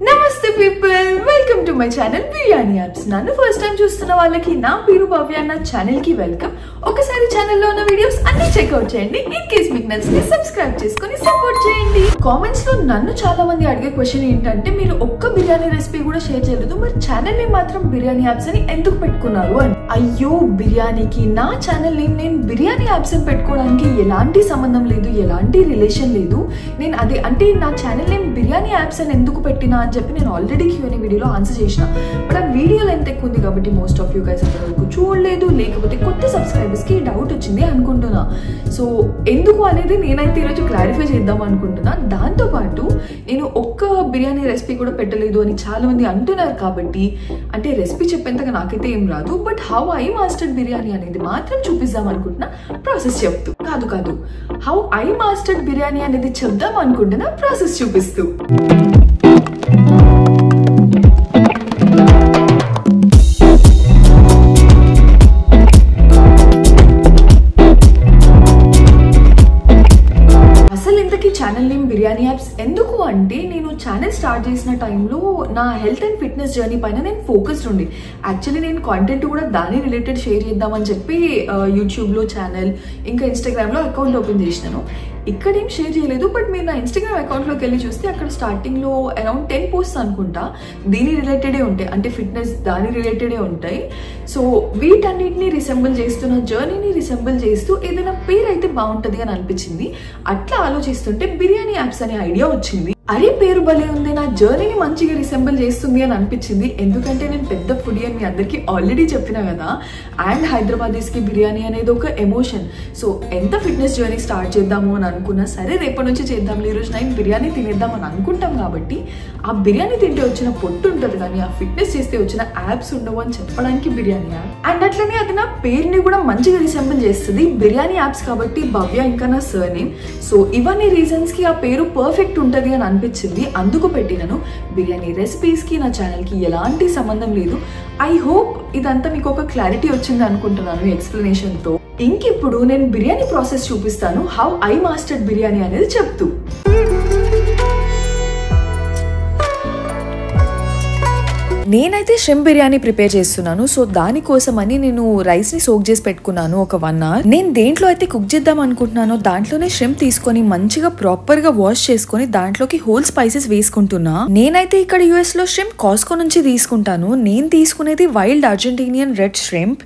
నమస్తే people, welcome to my channel biryani apps. నన్ను first time చూస్తున్న వాళ్ళకి నా పేరు భవ్య, నా ఛానల్ కి వెల్కమ్. ఒకసారి ఛానల్లో ఉన్న వీడియోస్ అన్ని చెక్అవుట్ చేయండి. ఇన్ కేస్ మీకు నచ్చితే సబ్స్క్రైబ్ చేసుకుని సపోర్ట్ చేయండి. కామెంట్స్ లో నన్ను చాలా మంది అడిగే క్వశ్చన్ ఏంటంటే, మీరు ఒక్క బిర్యానీ రెసిపీ కూడా షేర్ చేయలేదు, మరి ఛానల్ నేమ్ మాత్రం బిర్యానీ యాప్స్ అని ఎందుకు పెట్టుకున్నారు అని. అయ్యో, బిర్యానీకి నా ఛానల్ నేమ్ నేను బిర్యానీ యాప్స్ అని పెట్టుకోవడానికి ఎలాంటి సంబంధం లేదు, ఎలాంటి రిలేషన్ లేదు. నేను అదే అంటే నా ఛానల్ నేమ్ బిర్యానీ యాప్స్ అని ఎందుకు పెట్టినా అని చెప్పి నేను ఆల్రెడీ Q&A వీడియోలో ఆన్సర్ చేసిన. బట్ ఆ వీడియో లెంత్ ఎక్కువ ఉంది కాబట్టి మోస్ట్ ఆఫ్ యూ గైస్ అంతవరకు చూడలేదు, లేకపోతే కొత్త సబ్స్క్రైబర్స్ కి డౌట్ వచ్చింది అనుకుంటున్నా. సో ఎందుకు అనేది నేనైతే ఈరోజు క్లారిఫై చేద్దాం అనుకుంటున్నా. దాంతో పాటు నేను ఒక్క బిర్యానీ రెసిపీ కూడా పెట్టలేదు అని చాలా మంది అంటున్నారు కాబట్టి, అంటే రెసిపీ చెప్పేంతగా నాకైతే ఏం రాదు, but how I mastered biryani అనేది మాత్రం చూపిద్దాం అనుకుంటున్నా. ప్రాసెస్ చెప్తూ కాదు, హౌ ఐ మాస్టర్డ్ బిర్యానీ అనేది చెప్దాం అనుకుంటున్నా, ప్రాసెస్ చూపిస్తూ. ఛానల్ నేమ్ బిర్యానీ యాప్స్ ఎందుకు అంటే, నేను ఛానల్ స్టార్ట్ చేసిన టైంలో నా హెల్త్ అండ్ ఫిట్నెస్ జర్నీ పైన నేను ఫోకస్డ్ ఉండి, యాక్చువల్లీ నేను కాంటెంట్ కూడా దాని రిలేటెడ్ షేర్ చేద్దామని చెప్పి యూట్యూబ్లో ఛానల్ ఇంకా ఇన్స్టాగ్రామ్లో అకౌంట్ ఓపెన్ చేసినాను. ఇక్కడ ఏం షేర్ చేయలేదు, బట్ మీరు నా ఇన్స్టాగ్రామ్ అకౌంట్లోకి వెళ్ళి చూస్తే అక్కడ స్టార్టింగ్లో అరౌండ్ 10 పోస్ట్స్ అనుకుంటా దీని రిలేటెడే ఉంటాయి, అంటే ఫిట్నెస్ దాని రిలేటెడే ఉంటాయి. సో వీటన్నిటిని రిసెంబుల్ చేస్తూ, నా జర్నీని రిసెంబుల్ చేస్తూ ఏదైనా పేరు అయితే బాగుంటుంది అని అనిపించింది. అట్లా ఆలోచిస్తుంటే బిర్యానీ యాప్స్ అనే ఐడియా వచ్చింది. అరే పేరు భలే ఉంది, నా జర్నీని మంచిగా రిసెంబుల్ చేస్తుంది అని అనిపించింది. ఎందుకంటే నేను పెద్ద ఫుడీ అని మీ అందరికీ ఆల్రెడీ చెప్పినా కదా, అండ్ హైదరాబాదీస్కి బిర్యానీ అనేది ఒక ఎమోషన్. సో ఎంత ఫిట్నెస్ జర్నీ స్టార్ట్ చేద్దాము అని అనుకున్నా, సరే రేపటి నుంచి చేద్దాం, ఈ రోజు నైట్ బిర్యానీ తినేద్దాం అని అనుకుంటాం. కాబట్టి ఆ బిర్యానీ తింటే వచ్చిన పొట్టు ఉంటుంది కానీ ఆ ఫిట్నెస్ చేస్తే వచ్చిన యాప్స్ ఉండవు అని చెప్పడానికి బిర్యానీ యాప్. అండ్ అట్లనే అది నా పేరుని కూడా మంచిగా రిసెంబుల్ చేస్తుంది, బిర్యానీ యాప్స్ కాబట్టి భవ్య ఇంకా నా సర్నేమ్. సో ఇవన్నీ రీజన్స్ కి ఆ పేరు పర్ఫెక్ట్ ఉంటుంది అని అనిపించింది, అందుకు పెట్టినను. బిర్యానీ రెసిపీస్ కి నా ఛానల్ కి ఎలాంటి సంబంధం లేదు. ఐ హోప్ ఇదంతా మీకు ఒక క్లారిటీ వచ్చింది అనుకుంటున్నాను ఎక్స్ప్లెనేషన్ తో. ఇంకిప్పుడు నేను బిర్యానీ ప్రాసెస్ చూపిస్తాను, హౌ ఐ మాస్టర్డ్ బిర్యానీ అనేది చెప్తూ. నేనైతే ష్రింప్ బిర్యానీ ప్రిపేర్ చేస్తున్నాను. సో దానికోసమని నేను రైస్ ని సోక్ చేసి పెట్టుకున్నాను ఒక 1 hour. నేను దేంట్లో అయితే కుక్ చేద్దాం అనుకుంటున్నానో దాంట్లోనే ష్రింప్ తీసుకొని మంచిగా ప్రాపర్ గా వాష్ చేసుకొని దాంట్లోకి హోల్ స్పైసెస్ వేసుకుంటున్నా. నేనైతే ఇక్కడ US లో ష్రింప్ కాస్కో నుంచి తీసుకుంటాను. నేను తీసుకునేది wild Argentinian red shrimp.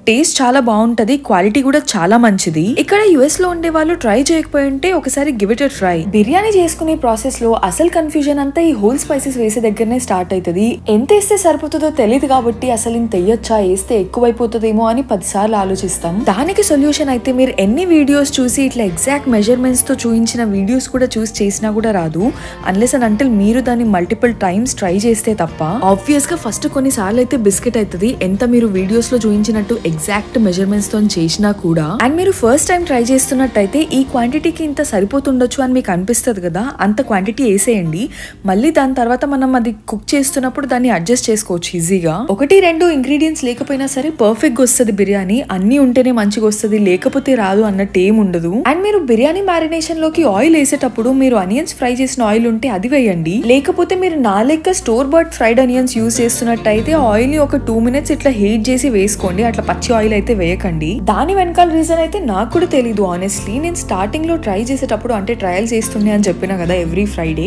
Taste చాలా బాగుంటది, క్వాలిటీ కూడా చాలా మంచిది. ఇక్కడ US లో ఉండే వాళ్ళు ట్రై చేయకపోయి ఉంటే ఒకసారి give it a try. Biryani చేసుకునే ప్రాసెస్ లో అసలు కన్ఫ్యూజన్ అంతా ఈ హోల్ స్పైసెస్ వేసే దగ్గరనే స్టార్ట్ అవుతుంది. ఎంత వేస్తే సరిపోతుందో తెలియదు కాబట్టి అసలు ఇంత వేయొచ్చా, వేస్తే ఎక్కువైపోతుందేమో అని 10 సార్లు ఆలోచిస్తాం. దానికి సొల్యూషన్ అయితే మీరు ఎన్ని వీడియోస్ చూసి ఇట్లా ఎగ్జాక్ట్ మెజర్మెంట్స్ తో చూపించిన వీడియోస్ కూడా చూసి చేసినా కూడా రాదు, అన్లెస్ అండ్ అంటిల్ మీరు దాన్ని మల్టిపుల్ టైమ్స్ ట్రై చేస్తే తప్ప. ఆబ్వియస్ గా ఫస్ట్ కొన్నిసార్లు అయితే బిస్కెట్ అవుతుంది, ఎంత మీరు వీడియోస్ లో చూపించినట్టు ఎగ్జాక్ట్ మెజర్మెంట్స్ తో చేసినా కూడా. అండ్ మీరు ఫస్ట్ టైం ట్రై చేస్తున్నట్టయితే ఈ క్వాంటిటీకి ఇంత సరిపోతుండొచ్చు అని మీకు అనిపిస్తుంది కదా, అంత క్వాంటిటీ వేసేయండి. మళ్ళీ దాని తర్వాత మనం అది కుక్ చేస్తున్నప్పుడు దాన్ని అడ్జస్ట్ చేసుకోవచ్చు ఈజీగా. 1-2 ఇంగ్రీడియంట్స్ లేకపోయినా సరే పర్ఫెక్ట్ గా వస్తుంది బిర్యానీ. అన్ని ఉంటేనే మంచిగా వస్తుంది, లేకపోతే రాదు అన్నట్టు ఏం ఉండదు. అండ్ మీరు బిర్యానీ మ్యారినేషన్ లోకి ఆయిల్ వేసేటప్పుడు మీరు అనియన్స్ ఫ్రై చేసిన ఆయిల్ ఉంటే అది వేయండి, లేకపోతే మీరు నా లెక్క store bird fried onions use చేస్తున్నట్టయితే ఆయిల్ ని ఒక 2 minutes ఇట్లా హీట్ చేసి వేసుకోండి, అట్లా పచ్చి ఆయిల్ అయితే వేయకండి. దాని వెనకాల రీజన్ అయితే నాకు కూడా తెలీదు ఆనెస్ట్లీ. నేను స్టార్టింగ్ లో ట్రై చేసేటప్పుడు, అంటే ట్రయల్ చేస్తుండే అని చెప్పినా కదా ఎవ్రీ ఫ్రైడే,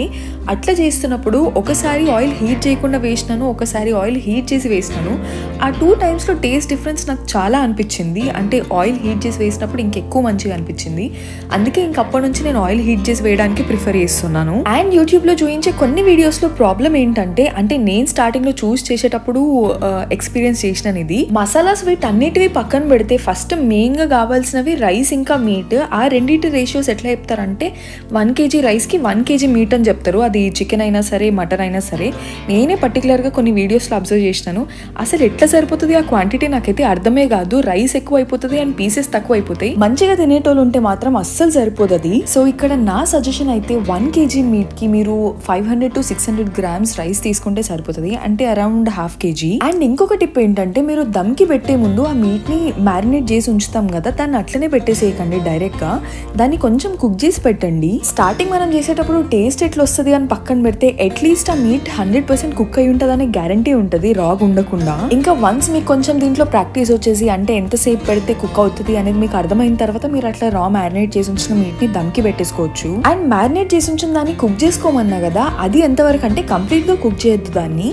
అట్లా చేస్తున్నప్పుడు ఒకసారి ఆయిల్ హీట్ చేయకుండా వేసినాను, ఒకసారి ఆయిల్ హీట్ చేసి వేసినాను. ఆ 2 times లో టేస్ట్ డిఫరెన్స్ నాకు చాలా అనిపించింది. అంటే ఆయిల్ హీట్ చేసి వేసినప్పుడు ఇంకెక్కువ మంచిగా అనిపించింది, అందుకే ఇంకప్పటి నుంచి నేను ఆయిల్ హీట్ చేసి వేయడానికి ప్రిఫర్ చేస్తున్నాను. అండ్ యూట్యూబ్ లో చూపించే కొన్ని వీడియోస్ లో ప్రాబ్లం ఏంటంటే, అంటే నేను స్టార్టింగ్ లో చూస్ చేసేటప్పుడు ఎక్స్పీరియన్స్ చేసిన ఇది, మసాలాస్ వీటి అన్నిటివి పక్కన పెడితే ఫస్ట్ మెయిన్ గా కావాల్సినవి రైస్ ఇంకా మీట్. ఆ రెండింటి రేషియోస్ ఎట్లా చెప్తారంటే 1 kg రైస్ కి 1 kg మీట్ అని చెప్తారు. అది చికెన్ అయినా సరే మటన్ అయినా సరే. నేనే పర్టికులర్ గా కొన్ని వీడియోస్ లో అబ్జర్వ్ చేసినాను, అసలు ఎట్లా సరిపోతుంది ఆ క్వాంటిటీ నాకైతే అర్థమే కాదు. రైస్ ఎక్కువ అయిపోతుంది అండ్ పీసెస్ తక్కువ అయిపోతాయి. మంచిగా తినేటోళ్ళు ఉంటే మాత్రం అస్సలు సరిపోతుంది. సో ఇక్కడ నా సజెషన్ అయితే 1 kg మీట్ కి మీరు 500 to 600 grams రైస్ తీసుకుంటే సరిపోతుంది, అంటే అరౌండ్ 1/2 kg. అండ్ ఇంకొక టిప్ ఏంటంటే, మీరు దమ్ కి పెట్టే ముందు ఆ మీట్ ని మ్యారినేట్ చేసి ఉంచుతాం కదా, దాన్ని అట్లనే పెట్టేసేయకండి డైరెక్ట్ గా, దాన్ని కొంచెం కుక్ చేసి పెట్టండి. స్టార్టింగ్ మనం చేసేటప్పుడు టేస్ట్ ఎట్లా వస్తుంది అని పక్కన పెడితే అట్లీస్ట్ ఆ మీట్ 100% కుక్ అయి ఉంటుంది అనే గ్యారంటీ ఉంటుంది రాగ్ ఉండకుండా. ఇంకా వన్స్ మీకు కొంచెం దీంట్లో ప్రాక్టీస్ వచ్చేసి అంటే ఎంతసేపు పెడితే కుక్ అవుతుంది అనేది మీకు అర్థమైన తర్వాత మీరు అట్లా రా మ్యారినేట్ చేసి ఉంచిన మీట్ ని దమ్కి పెట్టేసుకోవచ్చు. అండ్ మ్యారినేట్ చేసి ఉంచిన దాన్ని కుక్ చేసుకోమన్నా కదా, అది ఎంతవరకు అంటే కంప్లీట్ గా కుక్ చేయొద్దు దాన్ని,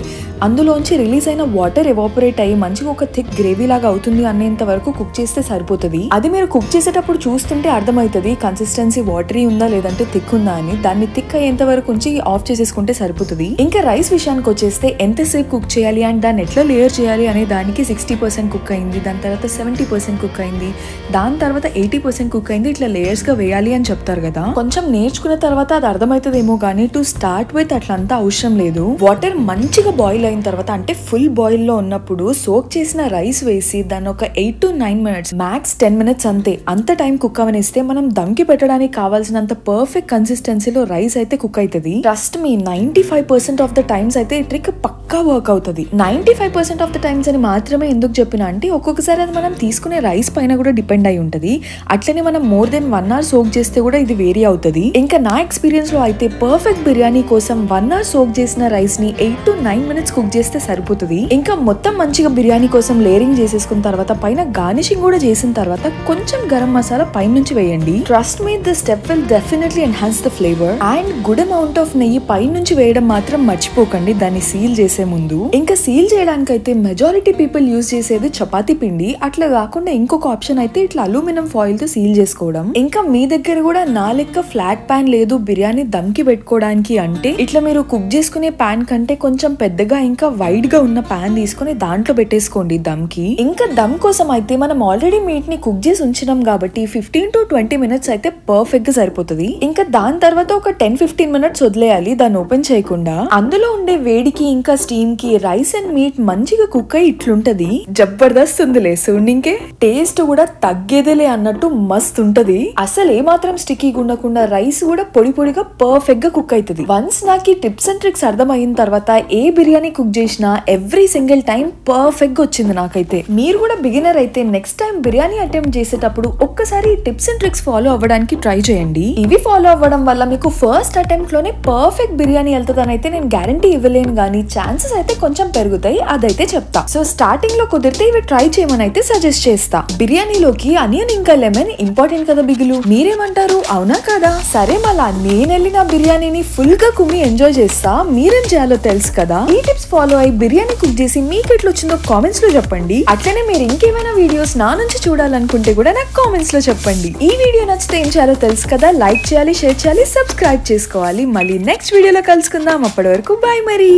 అందులోంచి రిలీజ్ అయిన వాటర్ ఎవాపరేట్ అయ్యి మంచిగా ఒక థిక్ గ్రేవీ లాగా అవుతుంది అనేంత వరకు కుక్ చేస్తే సరిపోతుంది. అది మీరు కుక్ చేసేటప్పుడు చూస్తుంటే అర్థమవుతుంది కన్సిస్టెన్సీ వాటరీ ఉందా లేదంటే థిక్ ఉందా అని. దాన్ని థిక్ అయ్యేంత వరకు ఉంచి ఆఫ్ చేసేసుకుంటే సరిపోతుంది. ఇంకా రైస్ విషయానికి వచ్చేస్తే ఎంతసేపు కుక్ చేయాలి అండ్ దాన్ని ఎట్లా లేయర్ చేయాలి అనే దానికి 60% కుక్ అయింది, దాని తర్వాత 70% కుక్ అయింది, దాని తర్వాత 80% కుక్ అయింది, ఇట్లా లేయర్స్ గా వేయాలి అని చెప్తారు కదా. కొంచెం నేర్చుకున్న తర్వాత అది అర్థమవుతుందేమో కానీ టు స్టార్ట్ విత్ అట్లంతా అవసరం లేదు. వాటర్ మంచిగా బాయిల్ అయిన తర్వాత అంటే ఫుల్ బాయిల్ లో ఉన్నప్పుడు సోక్ చేసిన రైస్ వేసి దాన్ని ఒక 8 to 9 minutes మ్యాక్స్ 10 minutes అంత టైం కుక్ అవనిస్తే మనం దమ్కి పెట్టడానికి కావాల్సినంత పర్ఫెక్ట్ కన్సిస్టెన్సీలో రైస్ అయితే కుక్ అవుతుంది. Trust me 95% of the times అయితే ఈ ట్రిక్ పక్కా వర్క్ అవుతుంది. 95% ఆఫ్ ద టైమ్స్ అని మాత్రమే ఎందుకు చెప్పిన అంటే ఒక్కొక్కసారి అది మనం తీసుకునే రైస్ పైన కూడా డిపెండ్ అయి ఉంటది. అట్లనే మనం మోర్ దెన్ 1 hour సోక్ చేస్తే కూడా ఇది వేరీ అవుతుంది. ఇంకా నా ఎక్స్పీరియన్స్ లో అయితే పర్ఫెక్ట్ బిర్యానీ కోసం 1 hour సోక్ చేసిన రైస్ ని 8 to 9 minutes కుక్ చేస్తే సరిపోతుంది. ఇంకా మొత్తం మంచిగా బిర్యానీ కోసం లేయరింగ్ చేసేసుకున్న తర్వాత పైన గార్నిషింగ్ కూడా చేసిన తర్వాత కొంచెం గరం మసాలా పైన నుంచి వేయండి. Trust me this step will definitely enhance the flavour. And good amount of నెయ్యి పైన నుంచి వేయడం మాత్రం మర్చిపోకండి దాన్ని సీల్ చేసే ముందు. ఇంకా సీల్ చేయడానికి అయితే మెజారిటీ పీపుల్ యూజ్ చేసేది చపాతీ పిండి. అట్లా కాకుండా ఇంకొక ఆప్షన్ అయితే ఇట్లా అల్యూమినియం ఫాయిల్ తో సీల్ చేసుకోవడం. ఇంకా మీ దగ్గర కూడా నా లెక్క ఫ్లాట్ ప్యాన్ లేదు బిర్యానీ దమ్కి పెట్టుకోవడానికి అంటే ఇట్లా మీరు కుక్ చేసుకునే ప్యాన్ కంటే కొంచెం పెద్దగా ఇంకా వైడ్ గా ఉన్న ప్యాన్ తీసుకుని దాంట్లో పెట్టేసుకోండి దమ్కి. ఇంకా దమ్ కోసం అయితే మనం ఆల్రెడీ మీట్ ని కుక్ చేసి ఉంచినాం కాబట్టి 15 to 20 minutes అయితే పర్ఫెక్ట్ గా సరిపోతుంది. ఇంకా దాని తర్వాత ఒక 10-15 minutes వదిలేయాలి దాన్ని ఓపెన్ చేయకుండా. అందులో ఉండే వేడికి ఇంకా స్టీమ్ కి రైస్ అండ్ మీట్ మంచిగా కుక్ అయ్యి ఇట్లుంటది. జబర్దస్త్ ఉందిలే చూడనికే, టేస్ట్ కూడా తగ్గేదేలే అన్నట్టు మస్తు ఉంటది. అసలు ఏమాత్రం స్టిక్కీగా ఉండకుండా రైస్ కూడా పొడి పొడిగా పర్ఫెక్ట్ గా కుక్ అవుతుంది. వన్స్ నాకు ఈ టిప్స్ అండ్ ట్రిక్స్ అర్థమైన తర్వాత ఏ బిర్యానీ కుక్ చేసినా ఎవ్రీ సింగిల్ టైం పర్ఫెక్ట్ గా వచ్చింది నాకైతే. మీరు కూడా బిగినర్ అయితే నెక్స్ట్ టైం బిర్యానీ అటెంప్ట్ చేసేటప్పుడు ఒక్కసారి టిప్స్ అండ్ ట్రిక్స్ ఫాలో అవ్వడానికి ట్రై చేయండి. ఇవి ఫాలో అవ్వడం వల్ల మీకు ఫస్ట్ అటెంప్ట్ లోనే పర్ఫెక్ట్ బిర్యానీ వెళ్తుందని అయితే నేను గ్యారంటీ ఇవ్వలేను కానీ ఛాన్సెస్ అయితే కొంచెం పెరుగుతాయి, అదైతే చెప్తా. సో స్టార్టింగ్ లో కుదిరితే ఇవి ట్రై చేయమని అయితే సజెస్ట్ చేస్తా. బిర్యానీలోకి అనియన్ ఇంకా లెమన్ ఇంపార్టెంట్ కదా బిగులు, మీరేమంటారు? అవునా కదా? సరే మళ్ళా నేను వెళ్ళిన బిర్యానీని ఫుల్ గా కుమ్మి ఎంజాయ్ చేస్తా. మీరేం చేయాలో తెలుసు కదా. ఈ టిప్స్ ఫాలో అయ్యి బిర్యానీ కుక్ చేసి మీకు ఎట్లా వచ్చిందో కామెంట్స్ లో చెప్పండి. అట్లనే మీరు ఇంకేమైనా వీడియోస్ నా నుంచి చూడాలనుకుంటే కూడా నాకు కామెంట్స్ లో చెప్పండి. ఈ వీడియో నచ్చితే ఏం చేయాలో తెలుసు కదా, లైక్ చేయాలి, షేర్ చేయాలి, సబ్స్క్రైబ్ చేసుకోవాలి. మళ్ళీ నెక్స్ట్ వీడియోలో కలుసుకుందాం. అప్పటి వరకు బాయ్ మరి.